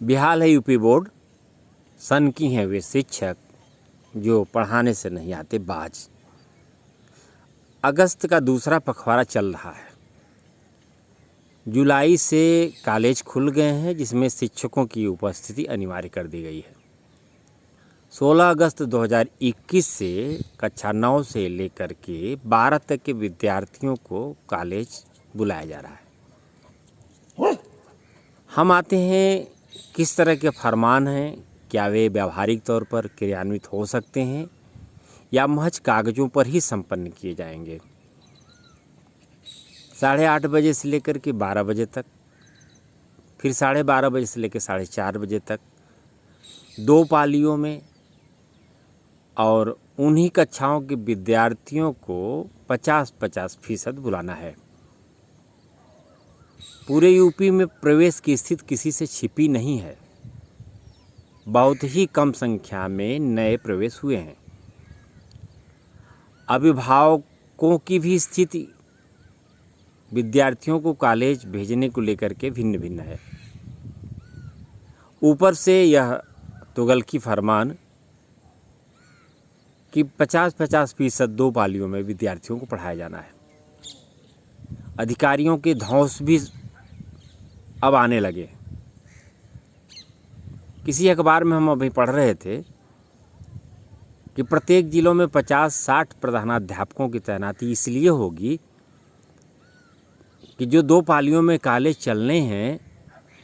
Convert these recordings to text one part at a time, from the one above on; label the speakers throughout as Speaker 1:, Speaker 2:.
Speaker 1: बेहाल है UP board, सन की हैं वे शिक्षक जो पढ़ाने से नहीं आते बाज। अगस्त का दूसरा पखवाड़ा चल रहा है। जुलाई से कॉलेज खुल गए हैं, जिसमें शिक्षकों की उपस्थिति अनिवार्य कर दी गई है। 16 अगस्त 2021 से कक्षा 9 से लेकर के 12 तक के विद्यार्थियों को कॉलेज बुलाया जा रहा है। हम आते हैं किस तरह के फरमान हैं, क्या वे व्यावहारिक तौर पर क्रियान्वित हो सकते हैं या महज कागज़ों पर ही संपन्न किए जाएंगे। 8:30 बजे से लेकर के 12 बजे तक, फिर 12:30 बजे से लेकर 4:30 बजे तक, 2 पालियों में, और उन्हीं कक्षाओं के विद्यार्थियों को 50-50% बुलाना है। पूरे यूपी में प्रवेश की स्थिति किसी से छिपी नहीं है। बहुत ही कम संख्या में नए प्रवेश हुए हैं। अभिभावकों की भी स्थिति विद्यार्थियों को कॉलेज भेजने को लेकर के भिन्न भिन्न है। ऊपर से यह तुगलकी फरमान कि 50-50% 2 पालियों में विद्यार्थियों को पढ़ाया जाना है। अधिकारियों के धौंस भी अब आने लगे। किसी अखबार में हम अभी पढ़ रहे थे कि प्रत्येक जिलों में 50-60 प्रधानाध्यापकों की तैनाती इसलिए होगी कि जो 2 पालियों में कॉलेज चलने हैं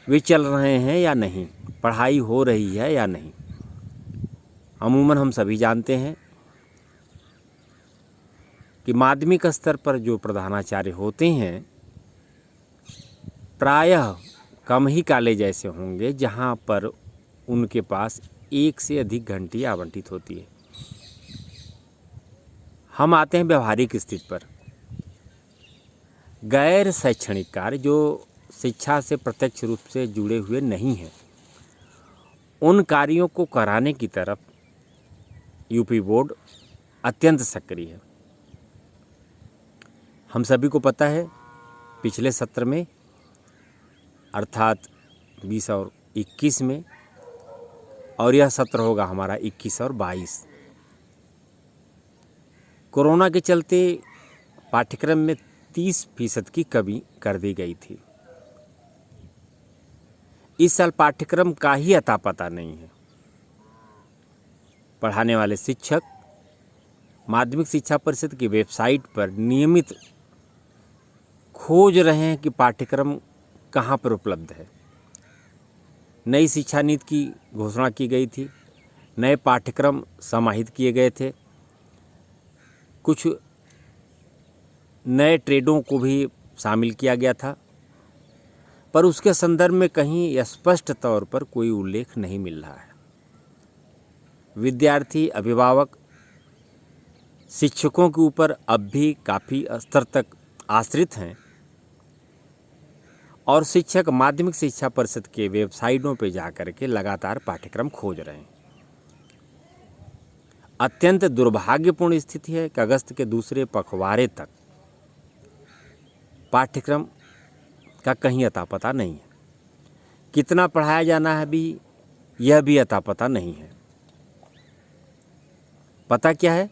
Speaker 1: वे चल रहे हैं या नहीं, पढ़ाई हो रही है या नहीं। अमूमन हम सभी जानते हैं कि माध्यमिक स्तर पर जो प्रधानाचार्य होते हैं प्रायः कम ही कॉलेज ऐसे होंगे जहां पर उनके पास एक से अधिक घंटी आवंटित होती है। हम आते हैं व्यवहारिक स्थिति पर। गैर शैक्षणिक कार्य जो शिक्षा से प्रत्यक्ष रूप से जुड़े हुए नहीं हैं, उन कार्यों को कराने की तरफ यूपी बोर्ड अत्यंत सक्रिय है। हम सभी को पता है पिछले सत्र में अर्थात 20 और 21 में, और यह सत्र होगा हमारा 21 और 22, कोरोना के चलते पाठ्यक्रम में 30% की कमी कर दी गई थी। इस साल पाठ्यक्रम का ही अता पता नहीं है। पढ़ाने वाले शिक्षक माध्यमिक शिक्षा परिषद की वेबसाइट पर नियमित खोज रहे हैं कि पाठ्यक्रम कहाँ पर उपलब्ध है। नई शिक्षा नीति की घोषणा की गई थी, नए पाठ्यक्रम समाहित किए गए थे, कुछ नए ट्रेडों को भी शामिल किया गया था, पर उसके संदर्भ में कहीं स्पष्ट तौर पर कोई उल्लेख नहीं मिल रहा है। विद्यार्थी, अभिभावक शिक्षकों के ऊपर अब भी काफ़ी स्तर तक आश्रित हैं और शिक्षक माध्यमिक शिक्षा परिषद के वेबसाइटों पर जाकर के लगातार पाठ्यक्रम खोज रहे हैं। अत्यंत दुर्भाग्यपूर्ण स्थिति है कि अगस्त के दूसरे पखवाड़े तक पाठ्यक्रम का कहीं अता पता नहीं है। कितना पढ़ाया जाना है भी, यह भी अता पता नहीं है। पता क्या है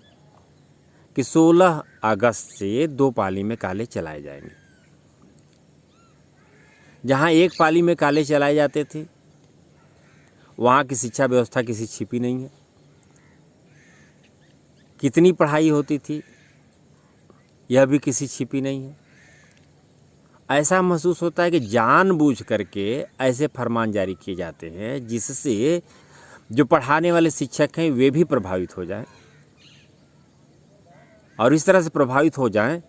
Speaker 1: कि 16 अगस्त से 2 पाली में कॉलेज चलाए जाएंगे। जहां एक पाली में कॉलेज चलाए जाते थे वहां की शिक्षा व्यवस्था किसी छिपी नहीं है। कितनी पढ़ाई होती थी यह भी किसी छिपी नहीं है। ऐसा महसूस होता है कि जानबूझ करके ऐसे फरमान जारी किए जाते हैं जिससे जो पढ़ाने वाले शिक्षक हैं वे भी प्रभावित हो जाएं, और इस तरह से प्रभावित हो जाएं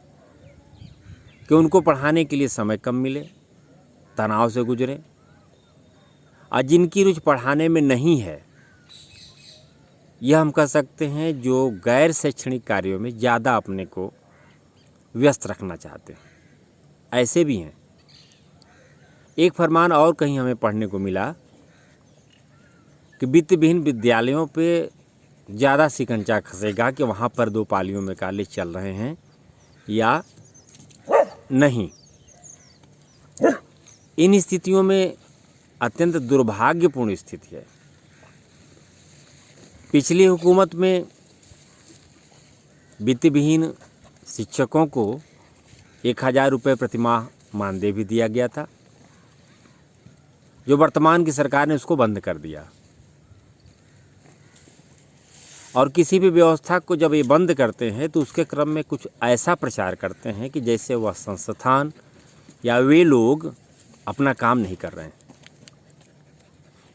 Speaker 1: कि उनको पढ़ाने के लिए समय कम मिले, तनाव से गुजरें, और जिनकी रुचि पढ़ाने में नहीं है यह हम कह सकते हैं जो गैर शैक्षणिक कार्यों में ज़्यादा अपने को व्यस्त रखना चाहते हैं, ऐसे भी हैं। एक फरमान और कहीं हमें पढ़ने को मिला कि वित्तविहीन विद्यालयों पे ज़्यादा शिकंजा खसेगा कि वहाँ पर 2 पालियों में कॉलेज चल रहे हैं या नहीं। इन स्थितियों में अत्यंत दुर्भाग्यपूर्ण स्थिति है। पिछली हुकूमत में वित्त विहीन शिक्षकों को 1000 रुपये प्रतिमाह मानदेय भी दिया गया था, जो वर्तमान की सरकार ने उसको बंद कर दिया। और किसी भी व्यवस्था को जब ये बंद करते हैं तो उसके क्रम में कुछ ऐसा प्रचार करते हैं कि जैसे वह संस्थान या वे लोग अपना काम नहीं कर रहे हैं।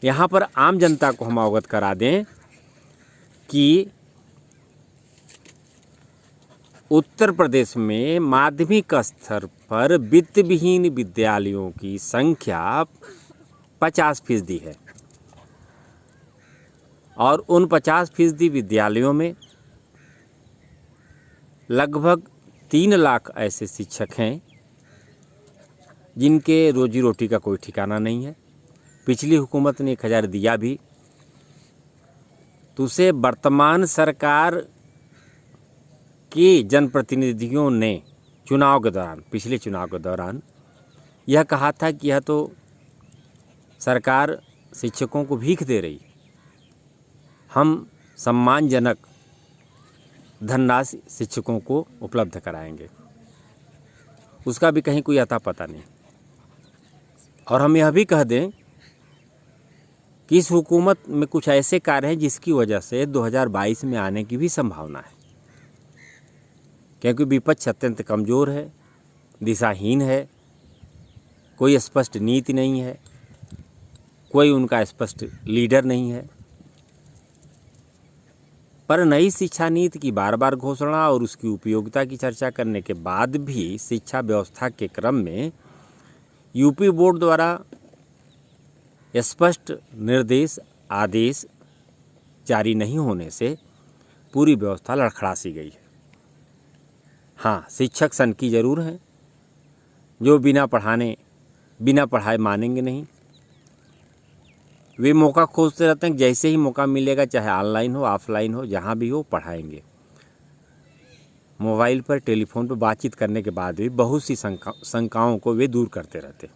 Speaker 1: यहाँ पर आम जनता को हम अवगत करा दें कि उत्तर प्रदेश में माध्यमिक स्तर पर वित्त विहीन विद्यालयों की संख्या 50% है और उन 50% विद्यालयों में लगभग 3 लाख ऐसे शिक्षक हैं जिनके रोजी रोटी का कोई ठिकाना नहीं है। पिछली हुकूमत ने 1000 दिया भी तो उसे वर्तमान सरकार के जनप्रतिनिधियों ने चुनाव के दौरान, पिछले चुनाव के दौरान यह कहा था कि यह तो सरकार शिक्षकों को भीख दे रही, हम सम्मानजनक धनराशि शिक्षकों को उपलब्ध कराएंगे। उसका भी कहीं कोई अता पता नहीं। और हम यह भी कह दें कि इस हुकूमत में कुछ ऐसे कार्य हैं जिसकी वजह से 2022 में आने की भी संभावना है, क्योंकि विपक्ष अत्यंत कमज़ोर है, दिशाहीन है, कोई स्पष्ट नीति नहीं है, कोई उनका स्पष्ट लीडर नहीं है। पर नई शिक्षा नीति की बार बार घोषणा और उसकी उपयोगिता की चर्चा करने के बाद भी शिक्षा व्यवस्था के क्रम में यूपी बोर्ड द्वारा स्पष्ट निर्देश आदेश जारी नहीं होने से पूरी व्यवस्था लड़खड़ा सी गई है। हाँ, शिक्षक सनकी जरूर हैं, जो बिना पढ़ाए मानेंगे नहीं। वे मौका खोजते रहते हैं, जैसे ही मौका मिलेगा, चाहे ऑनलाइन हो ऑफलाइन हो, जहाँ भी हो, पढ़ाएंगे। मोबाइल पर टेलीफोन पर बातचीत करने के बाद भी बहुत सी शंकाओं को वे दूर करते रहते हैं,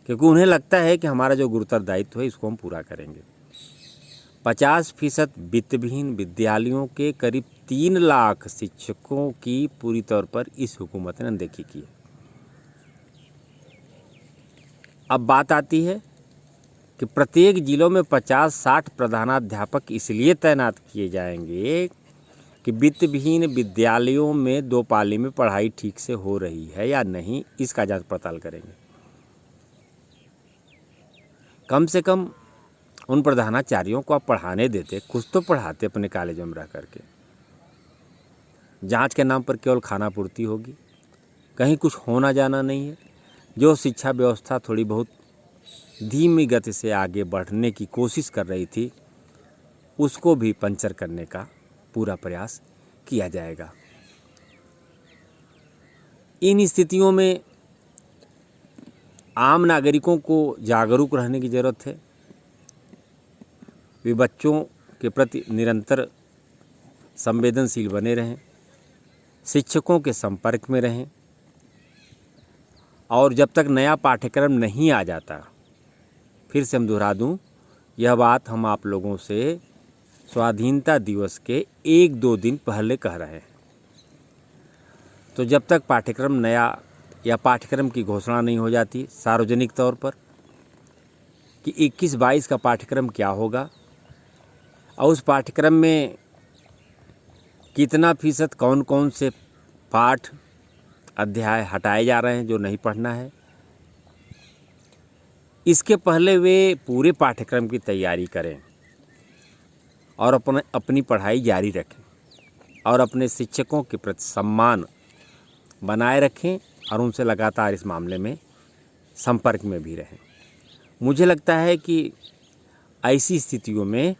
Speaker 1: क्योंकि उन्हें लगता है कि हमारा जो गुरुतर दायित्व है इसको हम पूरा करेंगे। 50% वित्त विहीन विद्यालयों के करीब 3 लाख शिक्षकों की पूरी तौर पर इस हुकूमत ने अनदेखी की है। अब बात आती है कि प्रत्येक जिलों में 50-60 प्रधानाध्यापक इसलिए तैनात किए जाएंगे कि वित्त विहीन विद्यालयों में 2 पाली में पढ़ाई ठीक से हो रही है या नहीं, इसका जांच पड़ताल करेंगे। कम से कम उन प्रधानाचार्यों को आप पढ़ाने देते, कुछ तो पढ़ाते अपने कॉलेजों में रह करके। जांच के नाम पर केवल खाना पूर्ति होगी, कहीं कुछ होना जाना नहीं है। जो शिक्षा व्यवस्था थोड़ी बहुत धीमी गति से आगे बढ़ने की कोशिश कर रही थी, उसको भी पंचर करने का पूरा प्रयास किया जाएगा। इन स्थितियों में आम नागरिकों को जागरूक रहने की ज़रूरत है। वे बच्चों के प्रति निरंतर संवेदनशील बने रहें, शिक्षकों के संपर्क में रहें, और जब तक नया पाठ्यक्रम नहीं आ जाता, फिर से हम दोहरा दूं, यह बात हम आप लोगों से स्वाधीनता दिवस के 1-2 दिन पहले कह रहे हैं। तो जब तक पाठ्यक्रम नया या पाठ्यक्रम की घोषणा नहीं हो जाती सार्वजनिक तौर पर कि 21-22 का पाठ्यक्रम क्या होगा और उस पाठ्यक्रम में कितना फीसद कौन कौन से पाठ अध्याय हटाए जा रहे हैं जो नहीं पढ़ना है, इसके पहले वे पूरे पाठ्यक्रम की तैयारी करें और अपनी पढ़ाई जारी रखें और अपने शिक्षकों के प्रति सम्मान बनाए रखें और उनसे लगातार इस मामले में संपर्क में भी रहें। मुझे लगता है कि ऐसी स्थितियों में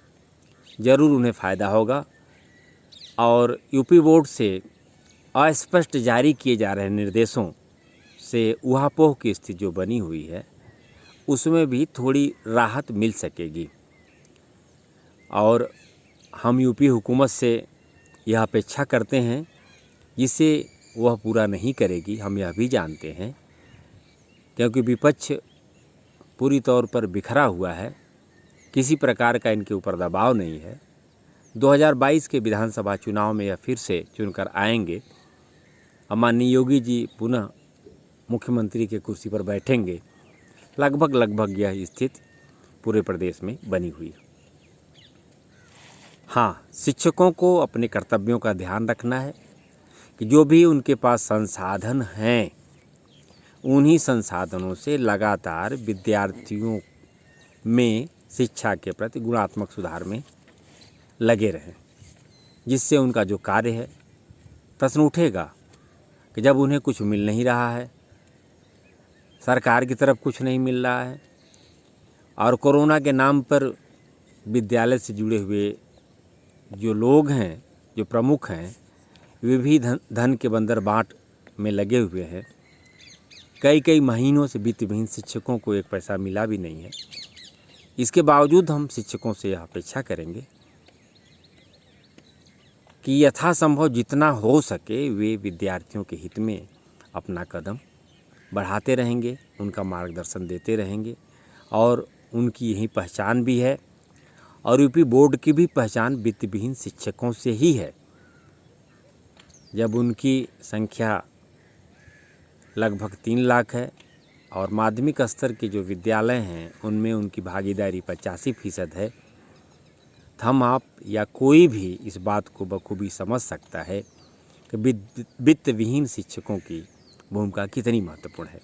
Speaker 1: ज़रूर उन्हें फ़ायदा होगा और यूपी बोर्ड से अस्पष्ट जारी किए जा रहे निर्देशों से ऊहापोह की स्थिति जो बनी हुई है उसमें भी थोड़ी राहत मिल सकेगी। और हम यूपी हुकूमत से यह अपेक्षा करते हैं जिसे वह पूरा नहीं करेगी, हम यह भी जानते हैं, क्योंकि विपक्ष पूरी तौर पर बिखरा हुआ है, किसी प्रकार का इनके ऊपर दबाव नहीं है। 2022 के विधानसभा चुनाव में यह फिर से चुनकर आएंगे और माननीय योगी जी पुनः मुख्यमंत्री के कुर्सी पर बैठेंगे। लगभग यह स्थिति पूरे प्रदेश में बनी हुई है। हाँ, शिक्षकों को अपने कर्तव्यों का ध्यान रखना है कि जो भी उनके पास संसाधन हैं उन्हीं संसाधनों से लगातार विद्यार्थियों में शिक्षा के प्रति गुणात्मक सुधार में लगे रहें, जिससे उनका जो कार्य है, प्रश्न उठेगा कि जब उन्हें कुछ मिल नहीं रहा है, सरकार की तरफ कुछ नहीं मिल रहा है और कोरोना के नाम पर विद्यालय से जुड़े हुए जो लोग हैं, जो प्रमुख हैं, वे भी धन के बंदर बाट में लगे हुए हैं। कई महीनों से वित्तविहीन शिक्षकों को एक पैसा मिला भी नहीं है। इसके बावजूद हम शिक्षकों से यह अपेक्षा करेंगे कि यथासंभव जितना हो सके वे विद्यार्थियों के हित में अपना कदम बढ़ाते रहेंगे, उनका मार्गदर्शन देते रहेंगे और उनकी यही पहचान भी है और यूपी बोर्ड की भी पहचान वित्तविहीन शिक्षकों से ही है। जब उनकी संख्या लगभग 3 लाख है और माध्यमिक स्तर के जो विद्यालय हैं उनमें उनकी भागीदारी 85% है, तो हम आप या कोई भी इस बात को बखूबी समझ सकता है कि वित्तविहीन शिक्षकों की भूमिका कितनी महत्वपूर्ण है।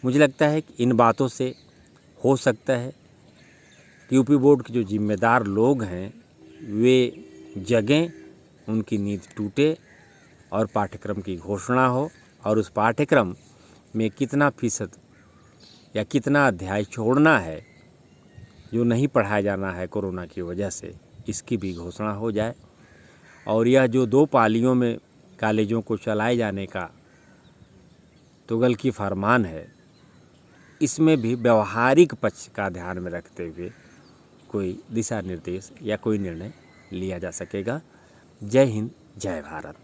Speaker 1: मुझे लगता है कि इन बातों से हो सकता है कि यूपी बोर्ड के जो जिम्मेदार लोग हैं वे जगें, उनकी नींद टूटे और पाठ्यक्रम की घोषणा हो और उस पाठ्यक्रम में कितना फीसद या कितना अध्याय छोड़ना है जो नहीं पढ़ाया जाना है कोरोना की वजह से, इसकी भी घोषणा हो जाए और यह जो 2 पालियों में कॉलेजों को चलाए जाने का तुगल की फरमान है, इसमें भी व्यवहारिक पक्ष का ध्यान में रखते हुए कोई दिशा निर्देश या कोई निर्णय लिया जा सकेगा। जय हिंद, जय भारत।